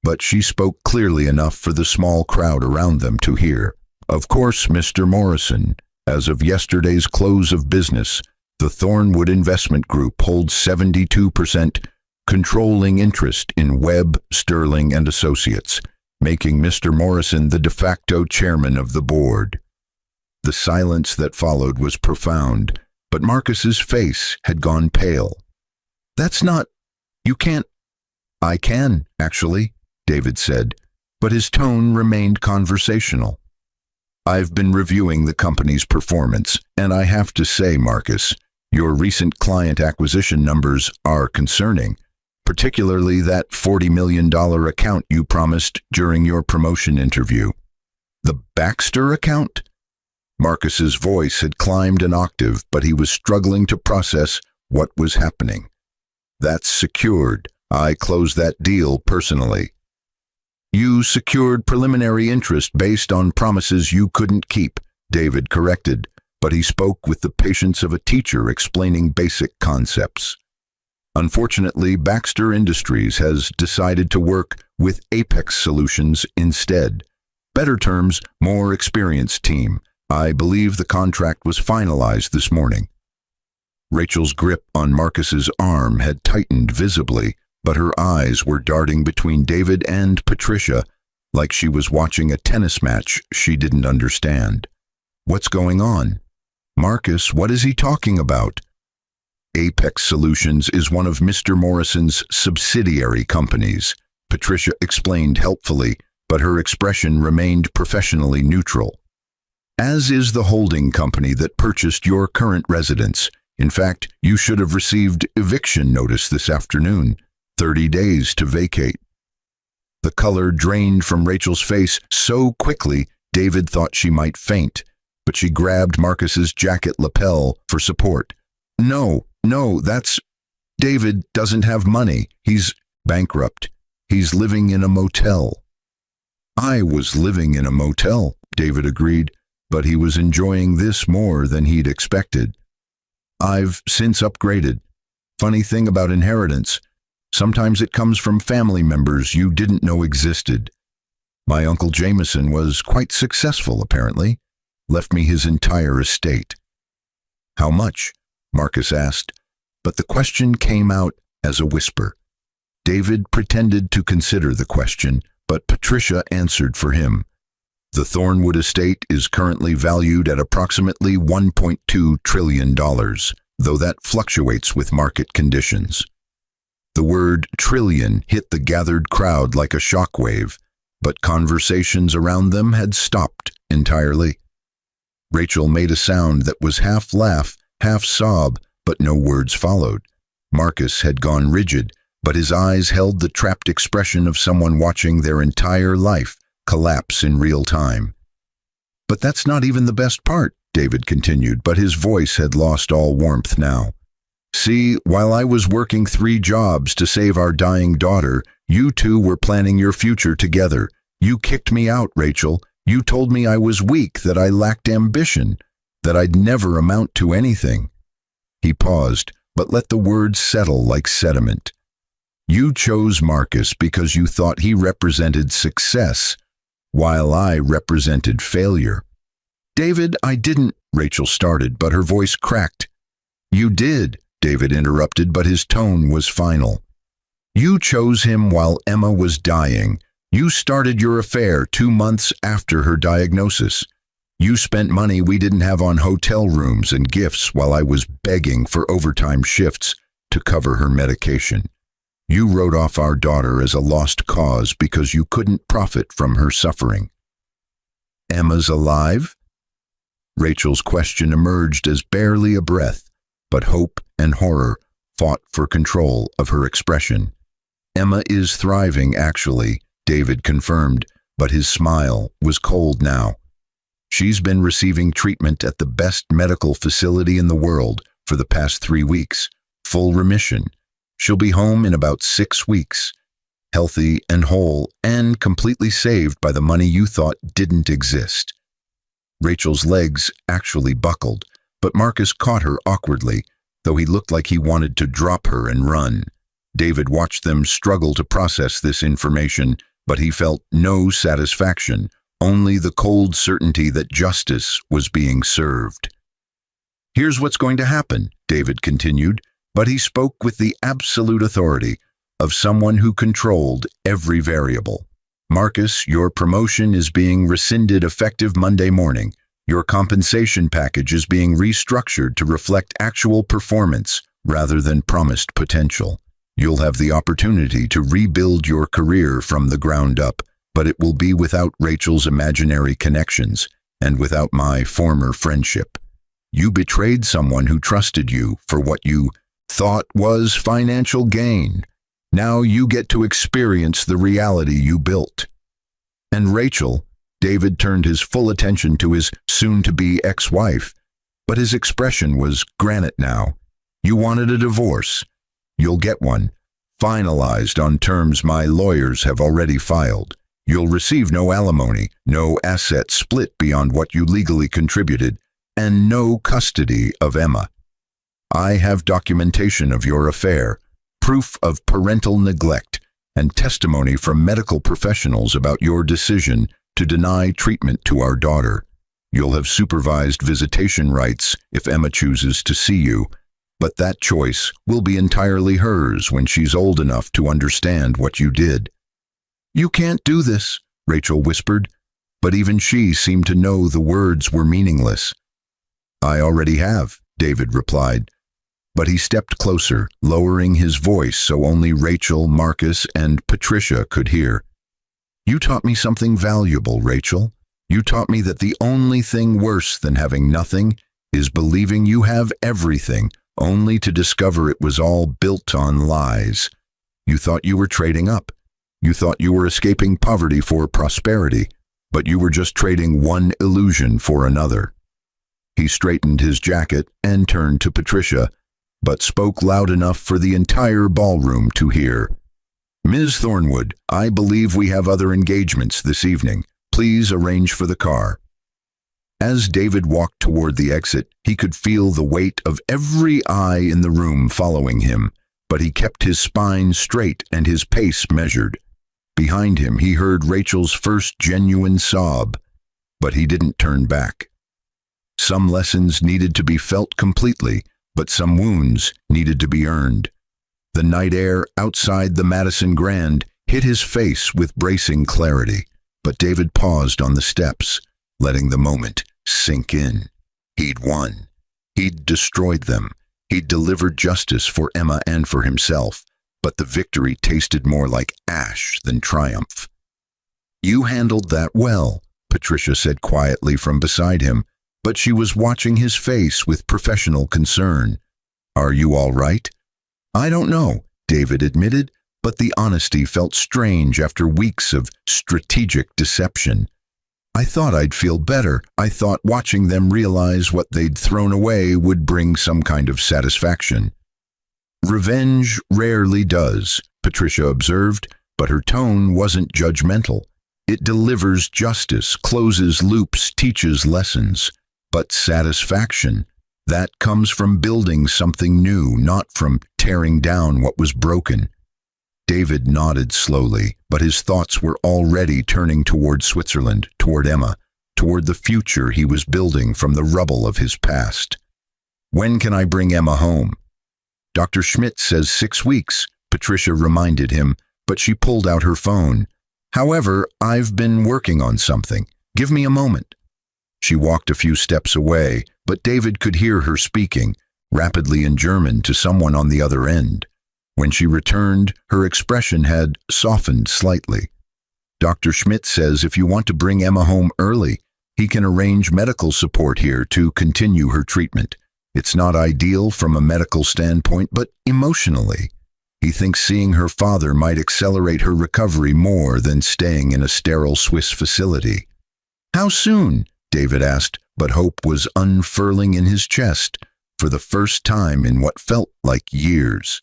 but she spoke clearly enough for the small crowd around them to hear. Of course, Mr. Morrison, as of yesterday's close of business, the Thornwood Investment Group holds 72% controlling interest in Webb, Sterling and Associates, making Mr. Morrison the de facto chairman of the board. The silence that followed was profound, but Marcus's face had gone pale. That's not... You can't... I can, actually, David said, but his tone remained conversational. I've been reviewing the company's performance, and I have to say, Marcus, your recent client acquisition numbers are concerning, particularly that $40 million account you promised during your promotion interview. The Baxter account? Marcus's voice had climbed an octave, but he was struggling to process what was happening. That's secured. I closed that deal personally. You secured preliminary interest based on promises you couldn't keep, David corrected, but he spoke with the patience of a teacher explaining basic concepts. Unfortunately, Baxter Industries has decided to work with Apex Solutions instead. Better terms, more experienced team. I believe the contract was finalized this morning. Rachel's grip on Marcus's arm had tightened visibly, but her eyes were darting between David and Patricia like she was watching a tennis match she didn't understand. What's going on? Marcus, what is he talking about? Apex Solutions is one of Mr. Morrison's subsidiary companies, Patricia explained helpfully, but her expression remained professionally neutral. As is the holding company that purchased your current residence. In fact, you should have received eviction notice this afternoon, 30 days to vacate. The color drained from Rachel's face so quickly David thought she might faint, but she grabbed Marcus's jacket lapel for support. No, that's... David doesn't have money. He's bankrupt. He's living in a motel. I was living in a motel, David agreed, but he was enjoying this more than he'd expected. I've since upgraded. Funny thing about inheritance, sometimes it comes from family members you didn't know existed. My Uncle Jameson was quite successful, apparently. Left me his entire estate. How much? Marcus asked, but the question came out as a whisper. David pretended to consider the question, but Patricia answered for him. The Thornwood estate is currently valued at approximately $1.2 trillion, though that fluctuates with market conditions. The word trillion hit the gathered crowd like a shockwave, but conversations around them had stopped entirely. Rachel made a sound that was half laugh, half sob, but no words followed. Marcus had gone rigid, but his eyes held the trapped expression of someone watching their entire life collapse in real time. But that's not even the best part, David continued, but his voice had lost all warmth now. See, while I was working 3 jobs to save our dying daughter, you two were planning your future together. You kicked me out, Rachel. You told me I was weak, that I lacked ambition, that I'd never amount to anything. He paused, but let the words settle like sediment. You chose Marcus because you thought he represented success, while I represented failure. David, I didn't, Rachel started, but her voice cracked. You did, David interrupted, but his tone was final. You chose him while Emma was dying. You started your affair 2 months after her diagnosis. You spent money we didn't have on hotel rooms and gifts while I was begging for overtime shifts to cover her medication. You wrote off our daughter as a lost cause because you couldn't profit from her suffering. Emma's alive? Rachel's question emerged as barely a breath, but hope and horror fought for control of her expression. Emma is thriving, actually, David confirmed, but his smile was cold now. She's been receiving treatment at the best medical facility in the world for the past 3 weeks, full remission. She'll be home in about 6 weeks, healthy and whole, and completely saved by the money you thought didn't exist. Rachel's legs actually buckled, but Marcus caught her awkwardly, though he looked like he wanted to drop her and run. David watched them struggle to process this information, but he felt no satisfaction, only the cold certainty that justice was being served. Here's what's going to happen, David continued, but he spoke with the absolute authority of someone who controlled every variable. Marcus, your promotion is being rescinded effective Monday morning. Your compensation package is being restructured to reflect actual performance rather than promised potential. You'll have the opportunity to rebuild your career from the ground up, but it will be without Rachel's imaginary connections and without my former friendship. You betrayed someone who trusted you for what you thought was financial gain. Now you get to experience the reality you built. And Rachel, David turned his full attention to his soon-to-be ex-wife, but his expression was granite now. You wanted a divorce. You'll get one, finalized on terms my lawyers have already filed. You'll receive no alimony, no asset split beyond what you legally contributed, and no custody of Emma. I have documentation of your affair, proof of parental neglect, and testimony from medical professionals about your decision to deny treatment to our daughter. You'll have supervised visitation rights if Emma chooses to see you, but that choice will be entirely hers when she's old enough to understand what you did. You can't do this, Rachel whispered, but even she seemed to know the words were meaningless. I already have, David replied, but he stepped closer, lowering his voice so only Rachel, Marcus, and Patricia could hear. You taught me something valuable, Rachel. You taught me that the only thing worse than having nothing is believing you have everything, only to discover it was all built on lies. You thought you were trading up. You thought you were escaping poverty for prosperity, but you were just trading one illusion for another. He straightened his jacket and turned to Patricia, but spoke loud enough for the entire ballroom to hear. Ms. Thornwood, I believe we have other engagements this evening. Please arrange for the car. As David walked toward the exit, he could feel the weight of every eye in the room following him, but he kept his spine straight and his pace measured. Behind him, he heard Rachel's first genuine sob, but he didn't turn back. Some lessons needed to be felt completely, but some wounds needed to be earned. The night air outside the Madison Grand hit his face with bracing clarity, but David paused on the steps, letting the moment sink in. He'd won. He'd destroyed them. He'd delivered justice for Emma and for himself, but the victory tasted more like ash than triumph. You handled that well, Patricia said quietly from beside him, but she was watching his face with professional concern. Are you all right? I don't know, David admitted, but the honesty felt strange after weeks of strategic deception. I thought I'd feel better. I thought watching them realize what they'd thrown away would bring some kind of satisfaction. Revenge rarely does, Patricia observed, but her tone wasn't judgmental. It delivers justice, closes loops, teaches lessons. But satisfaction, that comes from building something new, not from tearing down what was broken. David nodded slowly, but his thoughts were already turning toward Switzerland, toward Emma, toward the future he was building from the rubble of his past. When can I bring Emma home? Dr. Schmidt says 6 weeks, Patricia reminded him, but she pulled out her phone. However, I've been working on something. Give me a moment. She walked a few steps away, but David could hear her speaking, rapidly in German to someone on the other end. When she returned, her expression had softened slightly. Dr. Schmidt says if you want to bring Emma home early, he can arrange medical support here to continue her treatment. It's not ideal from a medical standpoint, but emotionally, he thinks seeing her father might accelerate her recovery more than staying in a sterile Swiss facility. How soon? David asked, but hope was unfurling in his chest for the first time in what felt like years.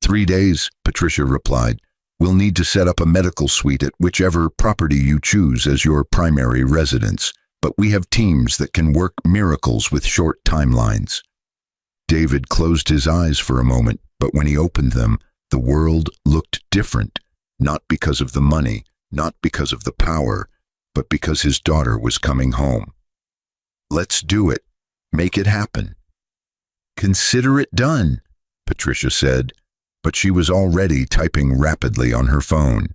3 days, Patricia replied. We'll need to set up a medical suite at whichever property you choose as your primary residence, but we have teams that can work miracles with short timelines. David closed his eyes for a moment, but when he opened them, the world looked different, not because of the money, not because of the power, but because his daughter was coming home. Let's do it. Make it happen. Consider it done, Patricia said, but she was already typing rapidly on her phone.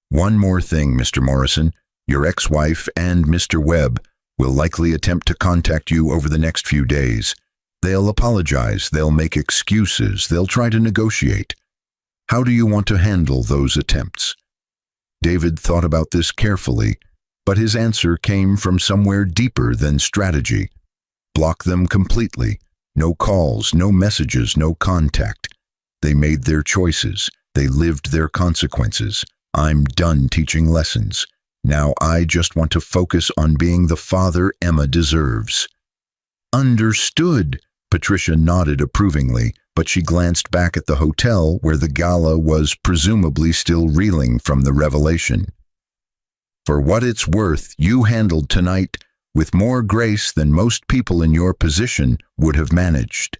One more thing, Mr. Morrison. Your ex-wife and Mr. Webb will likely attempt to contact you over the next few days. They'll apologize, they'll make excuses, they'll try to negotiate. How do you want to handle those attempts? David thought about this carefully, but his answer came from somewhere deeper than strategy. Block them completely. No calls, no messages, no contact. They made their choices. They lived their consequences. I'm done teaching lessons. Now I just want to focus on being the father Emma deserves. Understood, Patricia nodded approvingly, but she glanced back at the hotel where the gala was presumably still reeling from the revelation. For what it's worth, you handled tonight with more grace than most people in your position would have managed.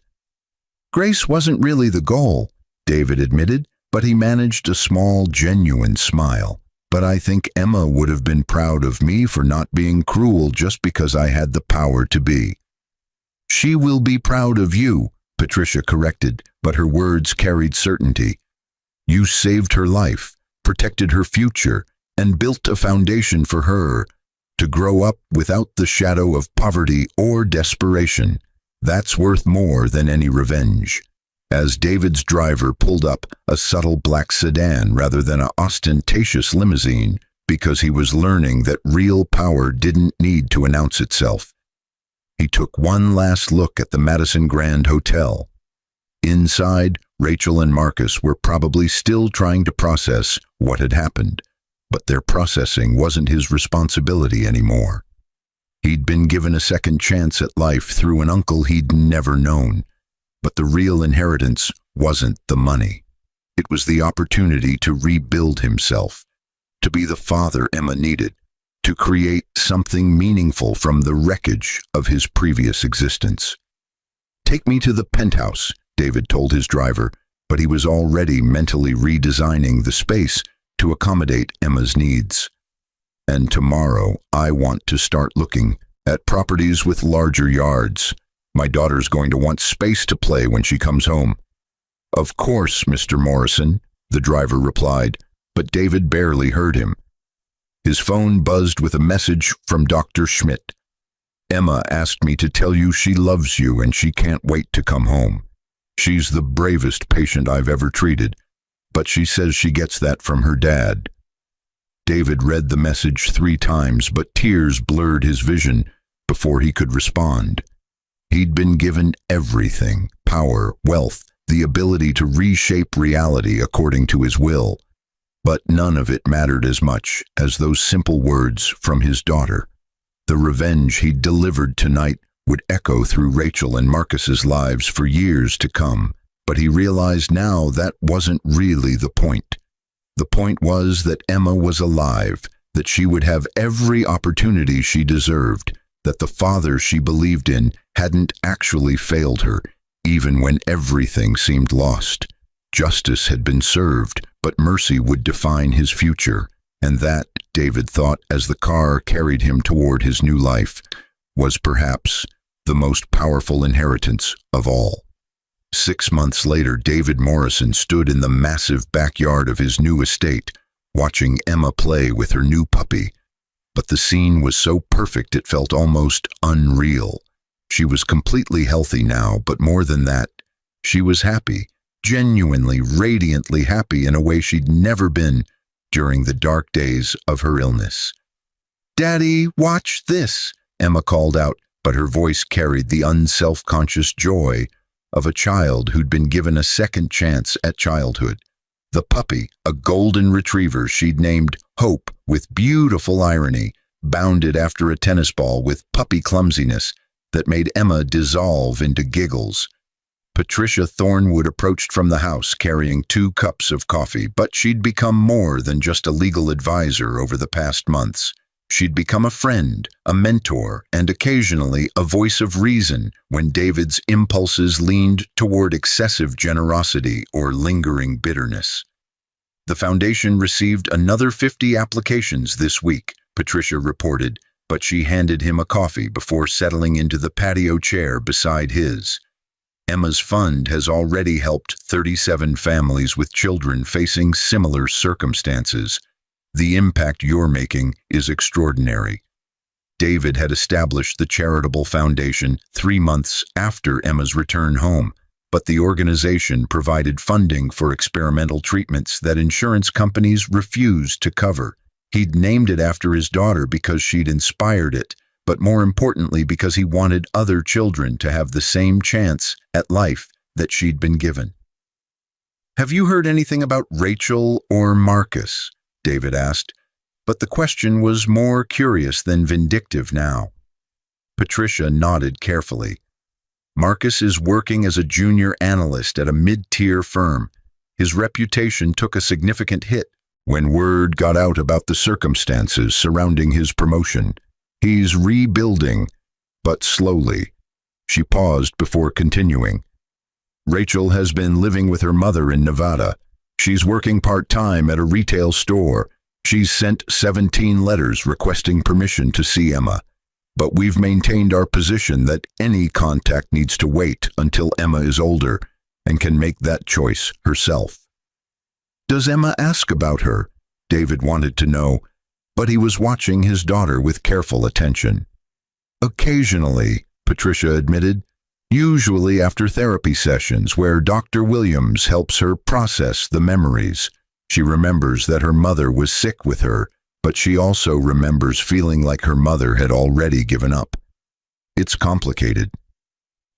Grace wasn't really the goal, David admitted, but he managed a small, genuine smile. But I think Emma would have been proud of me for not being cruel just because I had the power to be. She will be proud of you, Patricia corrected, but her words carried certainty. You saved her life, protected her future, and built a foundation for her to grow up without the shadow of poverty or desperation. That's worth more than any revenge. As David's driver pulled up, a subtle black sedan rather than an ostentatious limousine, because he was learning that real power didn't need to announce itself. He took one last look at the Madison Grand Hotel. Inside, Rachel and Marcus were probably still trying to process what had happened, but their processing wasn't his responsibility anymore. He'd been given a second chance at life through an uncle he'd never known. But the real inheritance wasn't the money. It was the opportunity to rebuild himself, to be the father Emma needed, to create something meaningful from the wreckage of his previous existence. Take me to the penthouse, David told his driver, but he was already mentally redesigning the space to accommodate Emma's needs. And tomorrow, I want to start looking at properties with larger yards. My daughter's going to want space to play when she comes home. Of course, Mr. Morrison, the driver replied, but David barely heard him. His phone buzzed with a message from Dr. Schmidt. Emma asked me to tell you she loves you and she can't wait to come home. She's the bravest patient I've ever treated, but she says she gets that from her dad. David read the message 3 times, but tears blurred his vision before he could respond. He'd been given everything, power, wealth, the ability to reshape reality according to his will. But none of it mattered as much as those simple words from his daughter. The revenge he'd delivered tonight would echo through Rachel and Marcus's lives for years to come. But he realized now that wasn't really the point. The point was that Emma was alive, that she would have every opportunity she deserved, that the father she believed in hadn't actually failed her, even when everything seemed lost. Justice had been served, but mercy would define his future, and that, David thought as the car carried him toward his new life, was perhaps the most powerful inheritance of all. 6 months later, David Morrison stood in the massive backyard of his new estate, watching Emma play with her new puppy. But the scene was so perfect it felt almost unreal. She was completely healthy now, but more than that, she was happy. genuinely, radiantly happy in a way she'd never been during the dark days of her illness. "Daddy, watch this," Emma called out, but her voice carried the unself-conscious joy of a child who'd been given a second chance at childhood. The puppy, a golden retriever she'd named Hope with beautiful irony, bounded after a tennis ball with puppy clumsiness that made Emma dissolve into giggles. Patricia Thornwood approached from the house carrying 2 cups of coffee, but she'd become more than just a legal advisor over the past months. She'd become a friend, a mentor, and occasionally a voice of reason when David's impulses leaned toward excessive generosity or lingering bitterness. The foundation received another 50 applications this week, Patricia reported, but she handed him a coffee before settling into the patio chair beside his. Emma's fund has already helped 37 families with children facing similar circumstances. The impact you're making is extraordinary. David had established the charitable foundation 3 months after Emma's return home, but the organization provided funding for experimental treatments that insurance companies refused to cover. He'd named it after his daughter because she'd inspired it, but more importantly because he wanted other children to have the same chance at life that she'd been given. "Have you heard anything about Rachel or Marcus?" David asked, but the question was more curious than vindictive now. Patricia nodded carefully. "Marcus is working as a junior analyst at a mid-tier firm. His reputation took a significant hit when word got out about the circumstances surrounding his promotion. He's rebuilding, but slowly." She paused before continuing. "Rachel has been living with her mother in Nevada. She's working part-time at a retail store. She's sent 17 letters requesting permission to see Emma, but we've maintained our position that any contact needs to wait until Emma is older and can make that choice herself." "Does Emma ask about her?" David wanted to know, but he was watching his daughter with careful attention. "Occasionally," Patricia admitted, "usually after therapy sessions where Dr. Williams helps her process the memories. She remembers that her mother was sick with her, but she also remembers feeling like her mother had already given up. It's complicated."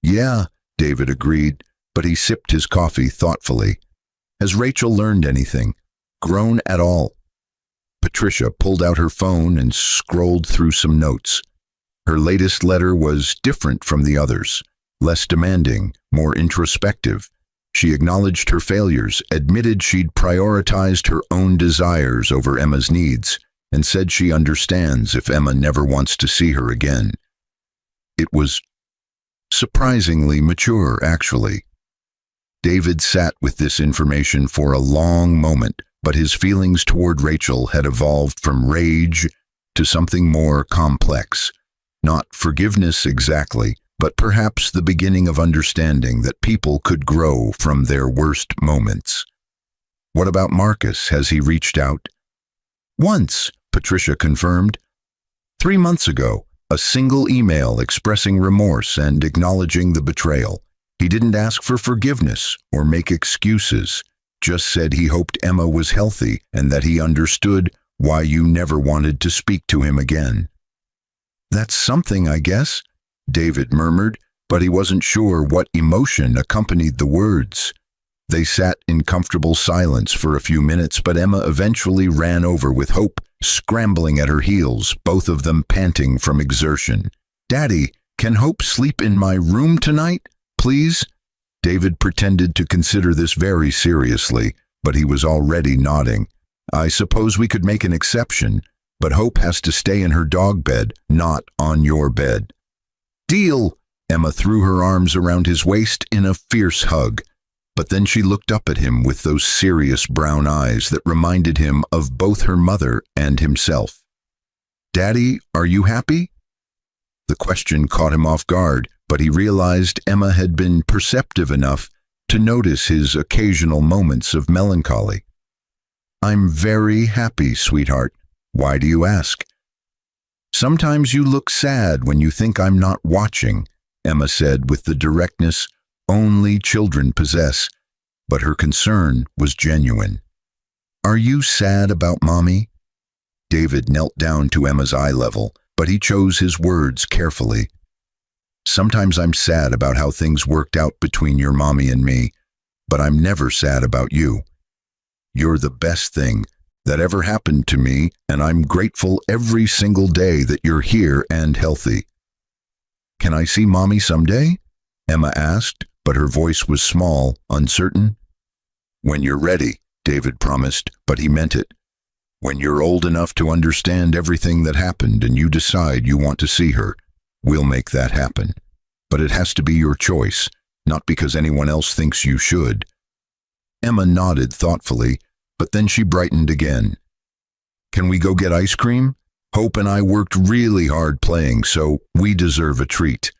"Yeah," David agreed, but he sipped his coffee thoughtfully. "Has Rachel learned anything? Grown at all?" Patricia pulled out her phone and scrolled through some notes. Her latest letter was different from the others, less demanding, more introspective. She acknowledged her failures, admitted she'd prioritized her own desires over Emma's needs, and said she understands if Emma never wants to see her again. It was surprisingly mature, actually. David sat with this information for a long moment, but his feelings toward Rachel had evolved from rage to something more complex. Not forgiveness exactly, but perhaps the beginning of understanding that people could grow from their worst moments. "What about Marcus? Has he reached out?" "Once," Patricia confirmed. 3 months ago, a single email expressing remorse and acknowledging the betrayal. He didn't ask for forgiveness or make excuses, just said he hoped Emma was healthy and that he understood why you never wanted to speak to him again. "That's something, I guess," David murmured, but he wasn't sure what emotion accompanied the words. They sat in comfortable silence for a few minutes, but Emma eventually ran over with Hope scrambling at her heels, both of them panting from exertion. "Daddy, can Hope sleep in my room tonight, please?" David pretended to consider this very seriously, but he was already nodding. "I suppose we could make an exception, but Hope has to stay in her dog bed, not on your bed." "Deal!" Emma threw her arms around his waist in a fierce hug, but then she looked up at him with those serious brown eyes that reminded him of both her mother and himself. "Daddy, are you happy?" The question caught him off guard, but he realized Emma had been perceptive enough to notice his occasional moments of melancholy. "I'm very happy, sweetheart. Why do you ask?" "Sometimes you look sad when you think I'm not watching," Emma said with the directness only children possess. but her concern was genuine. "Are you sad about Mommy?" David knelt down to Emma's eye level, but he chose his words carefully. "Sometimes I'm sad about how things worked out between your mommy and me, but I'm never sad about you. You're the best thing that ever happened to me, and I'm grateful every single day that you're here and healthy." "Can I see Mommy someday?" Emma asked, but her voice was small, uncertain. "When you're ready," David promised, but he meant it. "When you're old enough to understand everything that happened and you decide you want to see her, we'll make that happen. But it has to be your choice, not because anyone else thinks you should." Emma nodded thoughtfully, but then she brightened again. "Can we go get ice cream? Hope and I worked really hard playing, so we deserve a treat."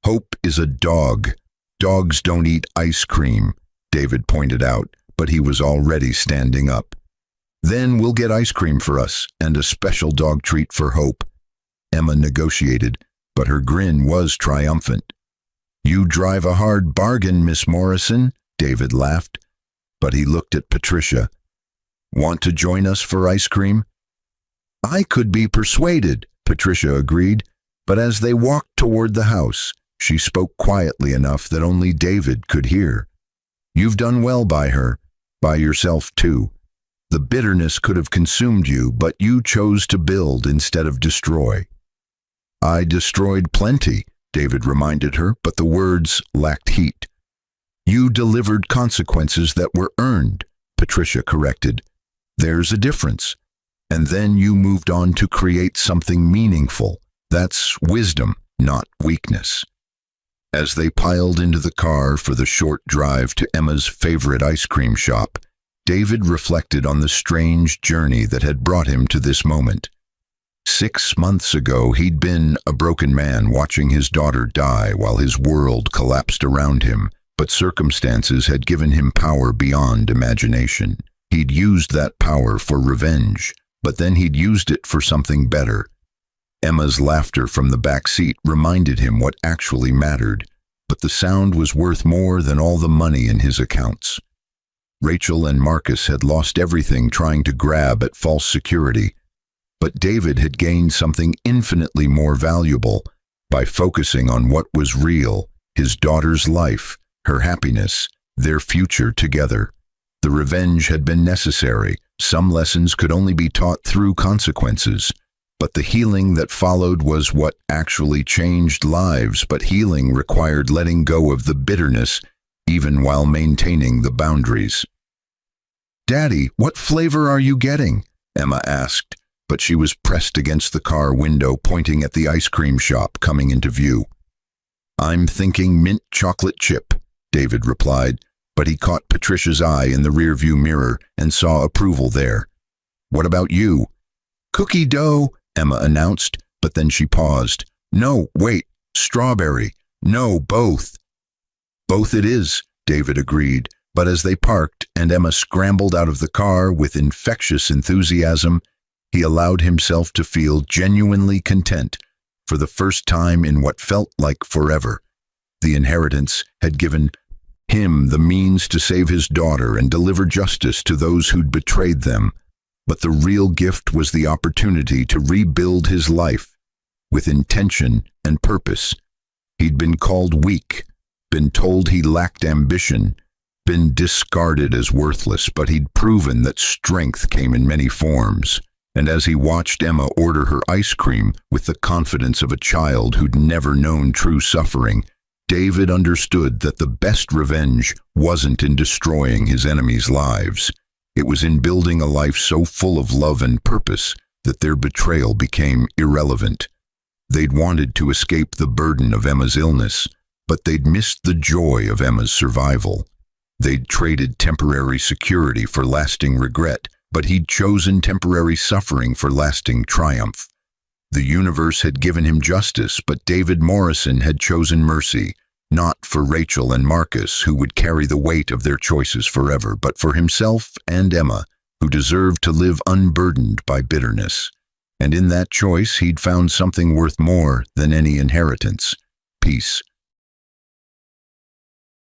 "Hope is a dog. Dogs don't eat ice cream," David pointed out, but he was already standing up. "Then we'll get ice cream for us and a special dog treat for Hope." Emma negotiated, but her grin was triumphant. "You drive a hard bargain, Miss Morrison," David laughed, but he looked at Patricia. "Want to join us for ice cream?" "I could be persuaded," Patricia agreed, but as they walked toward the house, she spoke quietly enough that only David could hear. "You've done well by her, by yourself too. The bitterness could have consumed you, but you chose to build instead of destroy." "I destroyed plenty," David reminded her, but the words lacked heat. "You delivered consequences that were earned," Patricia corrected. "There's a difference. And then you moved on to create something meaningful. That's wisdom, not weakness." As they piled into the car for the short drive to Emma's favorite ice cream shop, David reflected on the strange journey that had brought him to this moment. 6 months ago, he'd been a broken man watching his daughter die while his world collapsed around him, but circumstances had given him power beyond imagination. He'd used that power for revenge, but then he'd used it for something better. Emma's laughter from the back seat reminded him what actually mattered, but the sound was worth more than all the money in his accounts. Rachel and Marcus had lost everything trying to grab at false security, but David had gained something infinitely more valuable by focusing on what was real: his daughter's life, her happiness, their future together. The revenge had been necessary. Some lessons could only be taught through consequences, but the healing that followed was what actually changed lives. But healing required letting go of the bitterness, even while maintaining the boundaries. "Daddy, what flavor are you getting?" Emma asked, but she was pressed against the car window, pointing at the ice cream shop coming into view. "I'm thinking mint chocolate chip," David replied, but he caught Patricia's eye in the rearview mirror and saw approval there. "What about you?" "Cookie dough," Emma announced, but then she paused. "No, wait, strawberry. No, both." "Both it is," David agreed, but as they parked and Emma scrambled out of the car with infectious enthusiasm, he allowed himself to feel genuinely content for the first time in what felt like forever. The inheritance had given him the means to save his daughter and deliver justice to those who'd betrayed them, but the real gift was the opportunity to rebuild his life with intention and purpose. He'd been called weak, been told he lacked ambition, been discarded as worthless, but he'd proven that strength came in many forms. And as he watched Emma order her ice cream with the confidence of a child who'd never known true suffering, David understood that the best revenge wasn't in destroying his enemies' lives. It was in building a life so full of love and purpose that their betrayal became irrelevant. They'd wanted to escape the burden of Emma's illness, but they'd missed the joy of Emma's survival. They'd traded temporary security for lasting regret, but he'd chosen temporary suffering for lasting triumph. The universe had given him justice, but David Morrison had chosen mercy, not for Rachel and Marcus, who would carry the weight of their choices forever, but for himself and Emma, who deserved to live unburdened by bitterness. And in that choice, he'd found something worth more than any inheritance: peace.